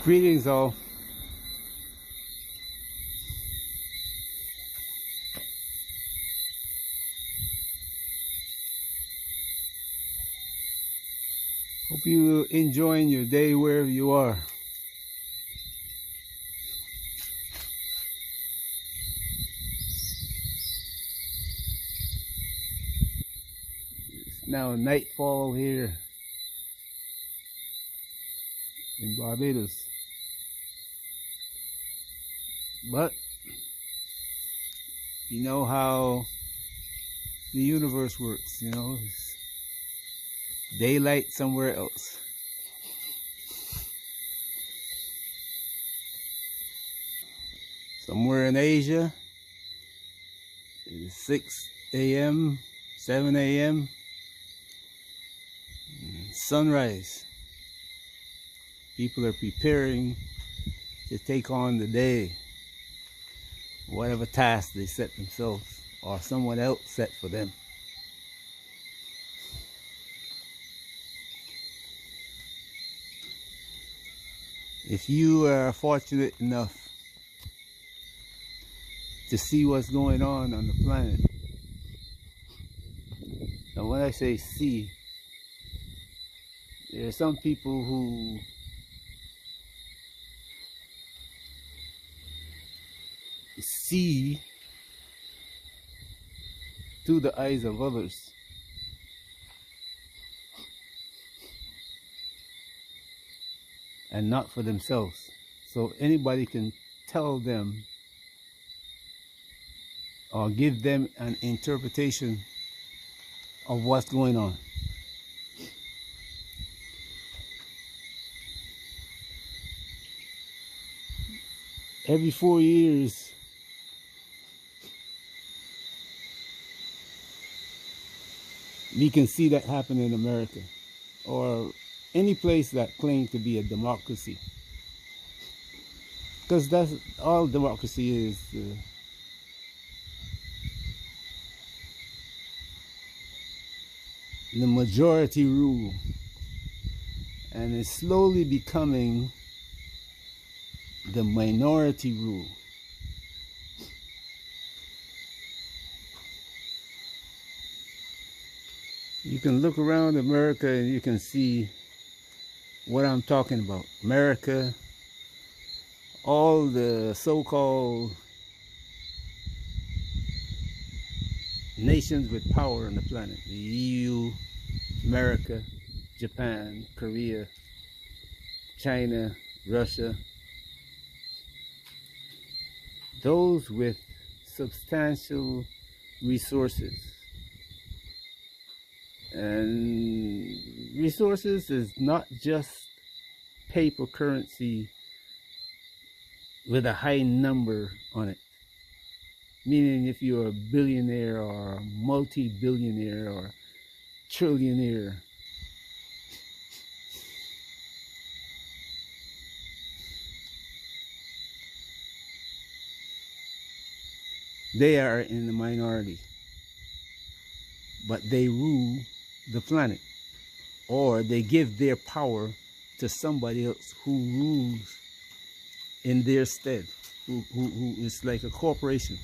Greetings all. Hope you enjoying your day wherever you are. It's now nightfall here in Barbados. But you know how the universe works, it's daylight somewhere else. Somewhere in Asia, it's 6 a.m., 7 a.m., sunrise. People are preparing to take on the day, whatever task they set themselves or someone else set for them. If you are fortunate enough to see what's going on the planet, and when I say see, there are some people who see through the eyes of others. And not for themselves. So anybody can tell them or give them an interpretation of what's going on. Every 4 years, we can see that happen in America or any place that claims to be a democracy, because that's all democracy is. The majority rule, and it's slowly becoming the minority rule. You can look around America and you can see what I'm talking about. America, all the so-called nations with power on the planet, the EU, America, Japan, Korea, China, Russia, those with substantial resources. And resources is not just paper currency with a high number on it. Meaning if you're a billionaire or multi-billionaire or trillionaire, they are in the minority. But they rule the planet, or they give their power to somebody else who rules in their stead, who is like a corporation.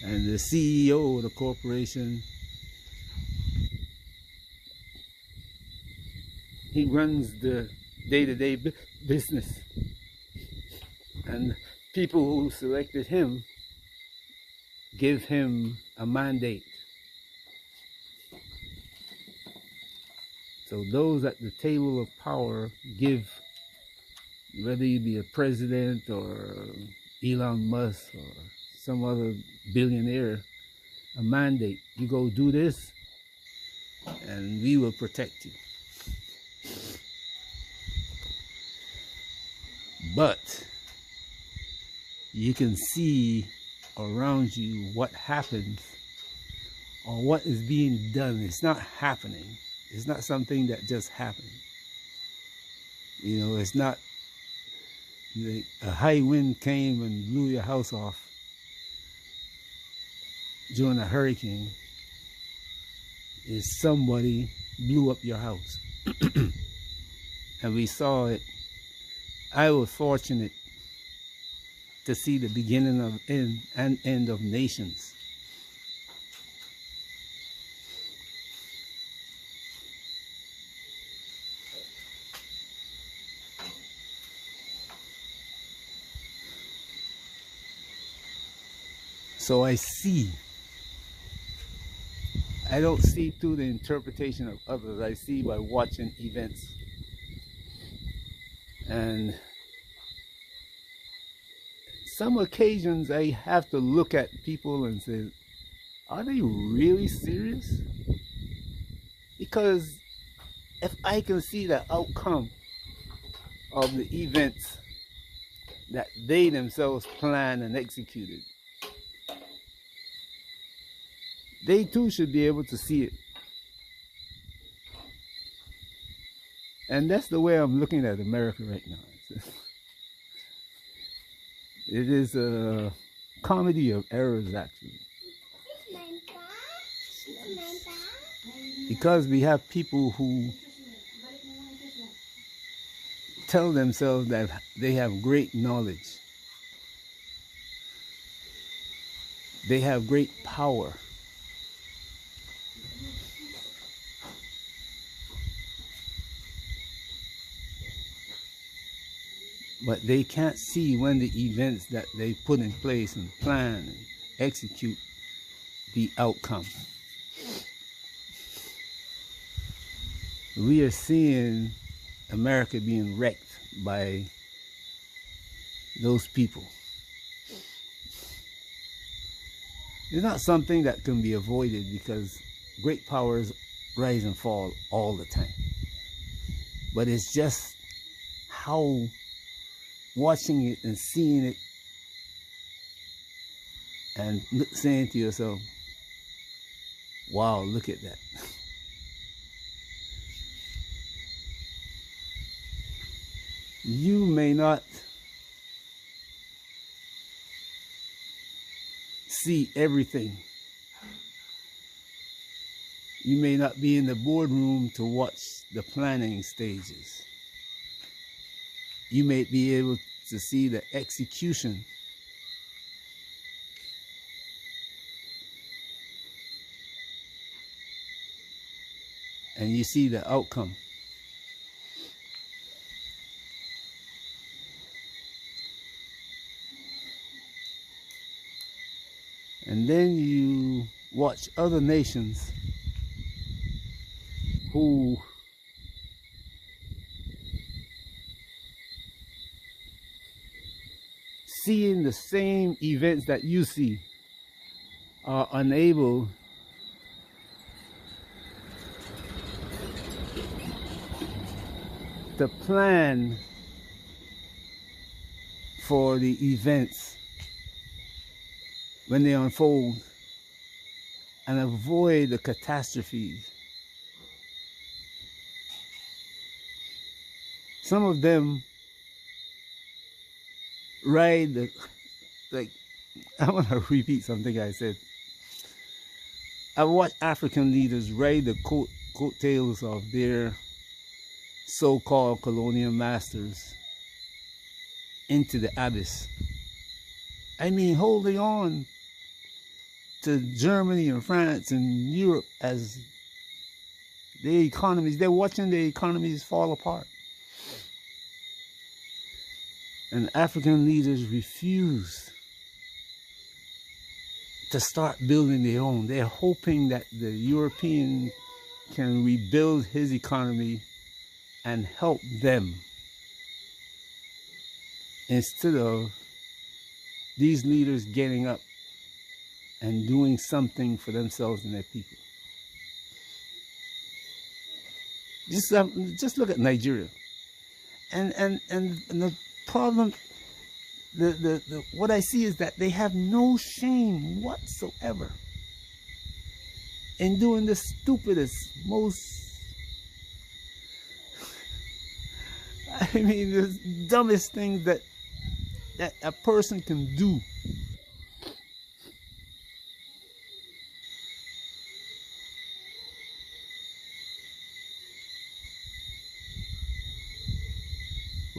And the CEO of the corporation, he runs the day-to-day business, and people who selected him give him a mandate. So those at the table of power give, whether you be a president or Elon Musk or some other billionaire, a mandate. You go do this and we will protect you. But you can see around you what happens or what is being done. It's not happening. It's not something that just happened. It's not a high wind came and blew your house off during a hurricane. Is somebody blew up your house. and we saw it. I was fortunate to see the beginning of end of nations. So I see. I don't see through the interpretation of others. I see by watching events. And some occasions I have to look at people and say, are they really serious? Because if I can see the outcome of the events that they themselves planned and executed, they too should be able to see it. And that's the way I'm looking at America right now. It is a comedy of errors, actually. Because we have people who tell themselves that they have great knowledge, they have great power. But they can't see when the events that they put in place and plan and execute the outcome. We are seeing America being wrecked by those people. It's not something that can be avoided because great powers rise and fall all the time. But it's just how watching it and seeing it and saying to yourself, wow, look at that. You may not see everything. You may not be in the boardroom to watch the planning stages. You may be able to see the execution. And you see the outcome. And then you watch other nations who seeing the same events that you see are unable to plan for the events when they unfold and avoid the catastrophes. Some of them ride the, like, I want to repeat something I said. I watch African leaders ride the coattails of their so-called colonial masters into the abyss. I mean, holding on to Germany and France and Europe as their economies, they're watching their economies fall apart. And African leaders refuse to start building their own. They're hoping that the European can rebuild his economy and help them, instead of these leaders getting up and doing something for themselves and their people. Just look at Nigeria. And the problem, what I see is that they have no shame whatsoever in doing the stupidest, most, I mean, the dumbest things that a person can do.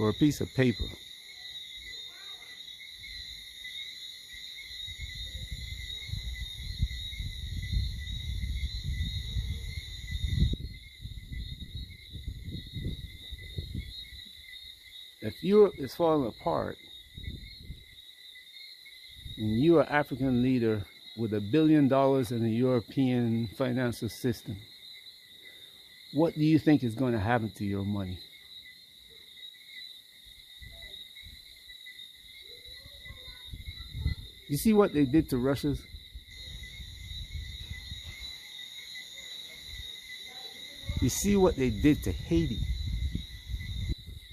for a piece of paper. If Europe is falling apart and you're an African leader with $1 billion in the European financial system, what do you think is going to happen to your money? You see what they did to Russia? You see what they did to Haiti?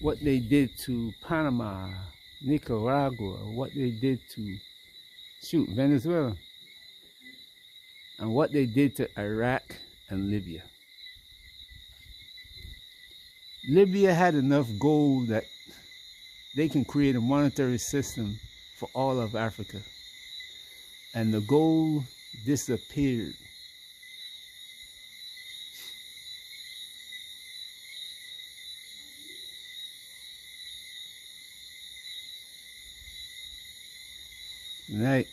What they did to Panama, Nicaragua, what they did to, Venezuela, and what they did to Iraq and Libya. Libya had enough gold that they can create a monetary system for all of Africa. And the gold disappeared. Right.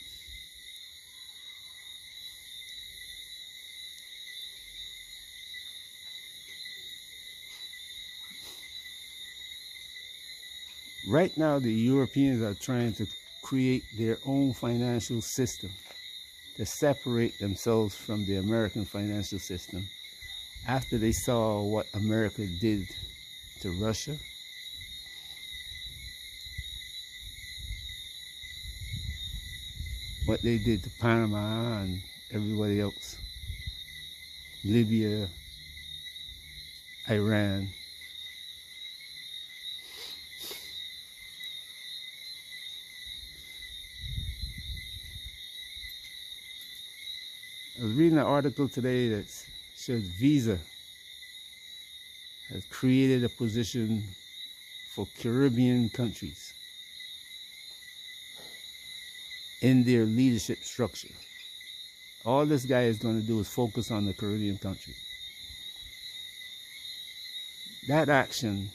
Right now, the Europeans are trying to create their own financial system to separate themselves from the American financial system after they saw what America did to Russia, what they did to Panama and everybody else, Libya, Iran. I was reading an article today that said Visa has created a position for Caribbean countries in their leadership structure. All this guy is going to do is focus on the Caribbean country. That action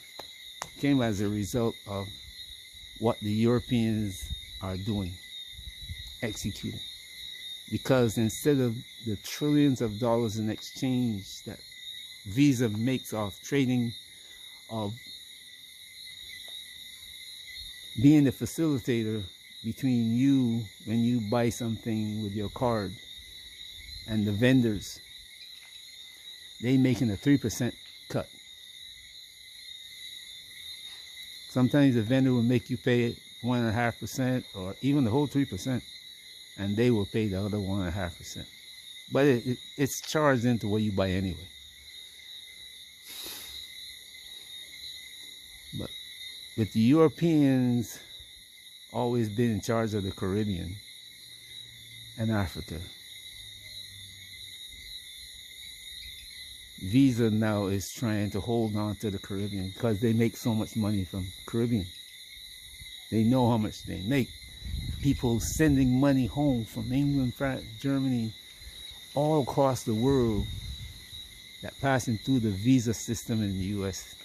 came as a result of what the Europeans are doing, executing. Because instead of the trillions of dollars in exchange that Visa makes off trading, of being the facilitator between you when you buy something with your card and the vendors, they making a 3% cut. Sometimes the vendor will make you pay 1.5% or even the whole 3%, and they will pay the other 1.5%. But it's charged into what you buy anyway. But with the Europeans always been in charge of the Caribbean and Africa, Visa now is trying to hold on to the Caribbean because they make so much money from Caribbean. They know how much they make. People sending money home from England, France, Germany, all across the world, that passing through the visa system in the US.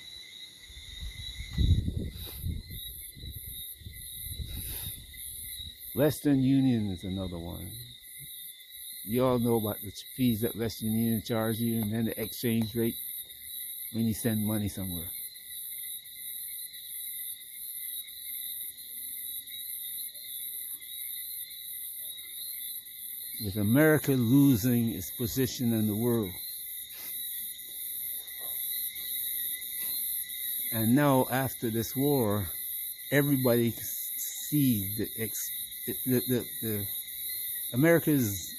Western Union is another one. You all know about the fees that Western Union charge you, and then the exchange rate when you send money somewhere. With America losing its position in the world, and now after this war, everybody sees the America's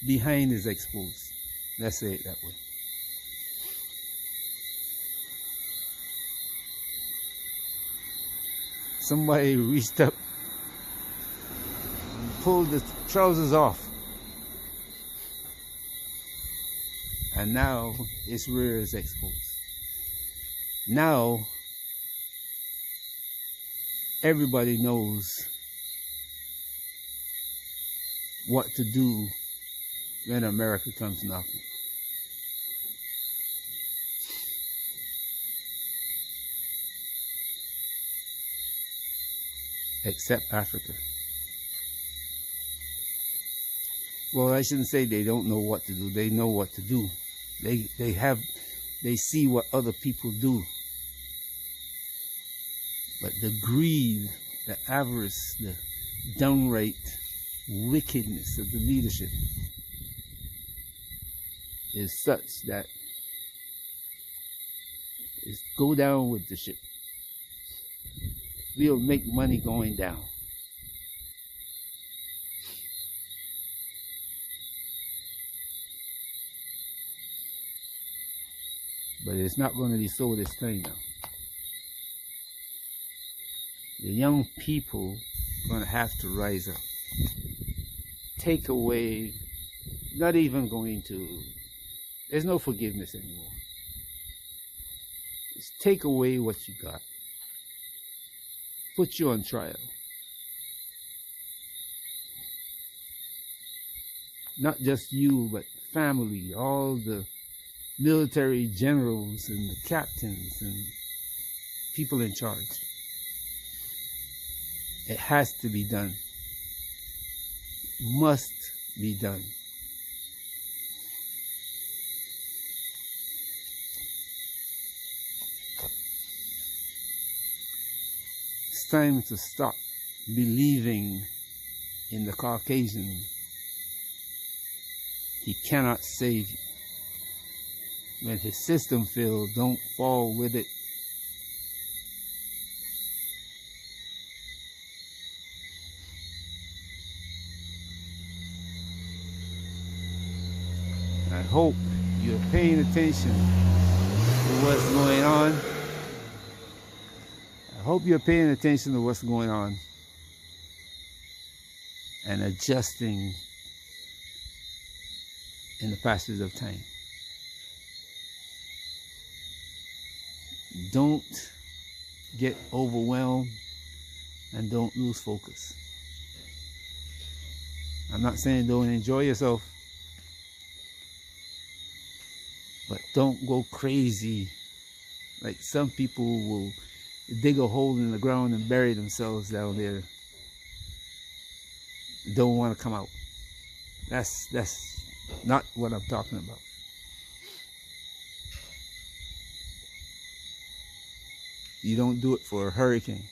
behind is exposed. Let's say it that way. Somebody reached up and pulled the trousers off, and now its rear is exposed. Now everybody knows what to do when America comes knocking. except Africa. Well, I shouldn't say they don't know what to do. They know what to do. They see what other people do. But the greed, the avarice, the downright wickedness of the leadership is such that it's go down with the ship. We'll make money going down. But it's not going to be so this time now. The young people are going to have to rise up. Take away, not even going to, there's no forgiveness anymore. Just take away what you got. Put you on trial. Not just you, but family, all the military generals and the captains and people in charge. It has to be done. Must be done. It's time to stop believing in the Caucasian. He cannot save you. When his system fails, don't fall with it. I hope you're paying attention to what's going on. I hope you're paying attention to what's going on and adjusting in the passage of time. Don't get overwhelmed and don't lose focus. I'm not saying don't enjoy yourself, but don't go crazy. Like some people will dig a hole in the ground and bury themselves down there. Don't want to come out. That's not what I'm talking about. You don't do it for a hurricane.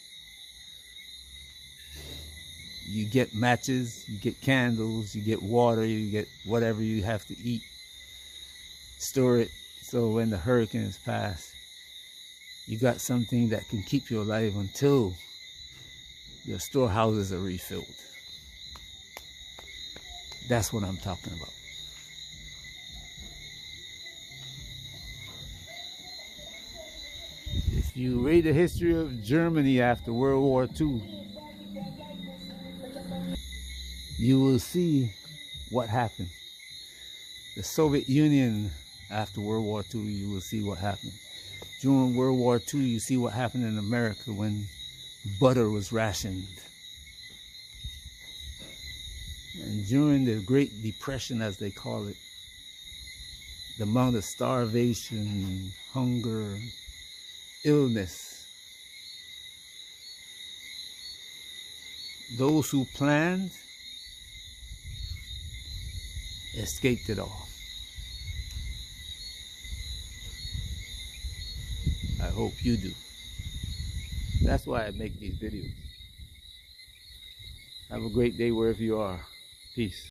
You get matches, you get candles, you get water, you get whatever you have to eat. Store it so when the hurricane is past, you got something that can keep you alive until your storehouses are refilled. That's what I'm talking about. If you read the history of Germany after World War II, you will see what happened. The Soviet Union after World War II, you will see what happened. During World War II, you see what happened in America when butter was rationed. And during the Great Depression, as they call it, the amount of starvation, hunger, illness, those who planned escaped it all. I hope you do. That's why I make these videos. Have a great day wherever you are. Peace.